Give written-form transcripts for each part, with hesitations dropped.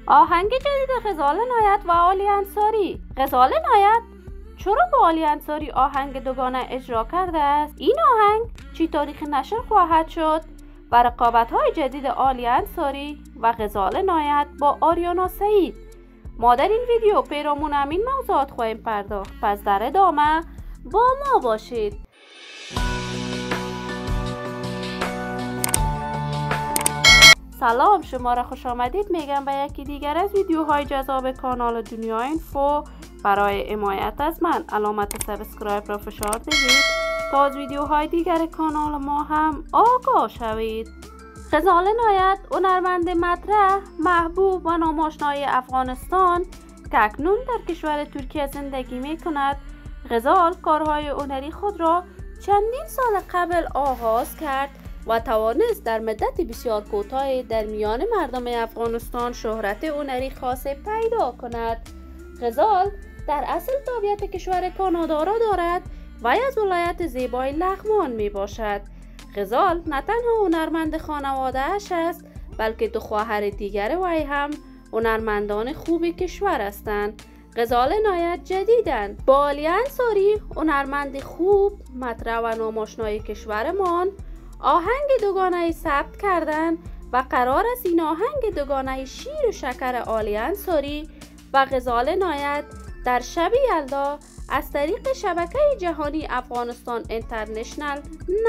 آهنگ جدید غزال نایت و عالی انصاری. غزال نایت چرا با عالی انصاری آهنگ دوگانه اجرا کرده است؟ این آهنگ چی تاریخ نشر خواهد شد؟ و رقابت‌های جدید عالی انصاری و غزال نایت با آریانا سعید. ما در این ویدیو پیرامون همین موضوعات خواهیم پرداخت، پس در ادامه با ما باشید. سلام، شما را خوش آمدید میگم به یکی دیگر از ویدیوهای جذاب کانال دنیا اینفو. برای حمایت از من علامت سابسکرایب را فشار دهید تا از ویدیوهای دیگر کانال ما هم آگاه شوید. غزال نایت هنرمند مطرح، محبوب و ناماشنای افغانستان که اکنون در کشور ترکیه زندگی می کند. غزال کارهای هنری خود را چندین سال قبل آغاز کرد و توانست در مدت بسیار کوتاهی در میان مردم افغانستان شهرت هنری خاص پیدا کند. غزال در اصل تابعیت کشور کانادا را دارد و از ولایت زیبای لغمان می باشد. غزال نه تنها هنرمند خانواده اش است، بلکه دو خواهر دیگر وی هم هنرمندان خوب کشور هستند. غزال نایت جدیداً با عالی انصاری، هنرمند خوب، مطرح و ناماشنای کشورمان، آهنگ دوگانه ثبت کردند و قرار است این آهنگ دوگانه شیر و شکر عالی انصاری و غزال نایت در شب یلدا از طریق شبکه جهانی افغانستان اینترنشنال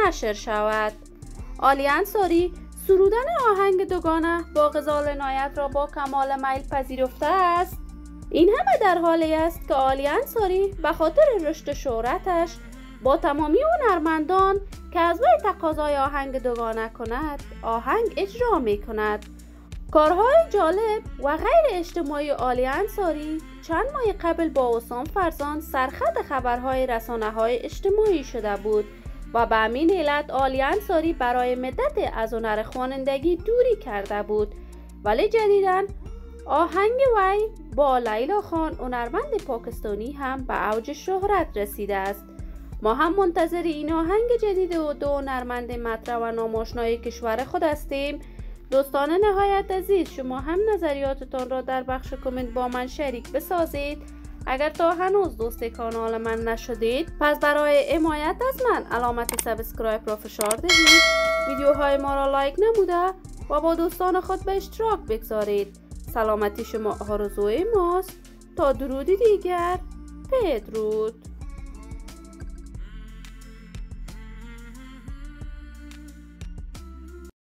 نشر شود. عالی انصاری سرودن آهنگ دوگانه با غزال نایت را با کمال میل پذیرفته است. این همه در حالی است که عالی انصاری به خاطر رشد شهرتش با تمامی هنرمندان که از وی تقاضای آهنگ دوگانه کند آهنگ اجرا می کند. کارهای جالب و غیر اجتماعی عالی انصاری چند ماه قبل با حسام فرزان سرخط خبرهای رسانه‌های اجتماعی شده بود و به همین علت عالی انصاری برای مدت از هنر خوانندگی دوری کرده بود، ولی جدیداً آهنگ وی با لیلا خان هنرمند پاکستانی هم به اوج شهرت رسیده است. ما هم منتظر این آهنگ جدید و دو هنرمند مطرح و ناماشنای کشور خود هستیم. دوستان نهایت عزیز، شما هم نظریاتتان را در بخش کامنت با من شریک بسازید. اگر تا هنوز دوست کانال من نشدید، پس برای حمایت از من علامت سابسکرایب را فشار دهید، ویدیوهای ما را لایک نموده و با دوستان خود به اشتراک بگذارید. سلامتی شما آرزوی ماست. تا درودی دیگر، بدرود.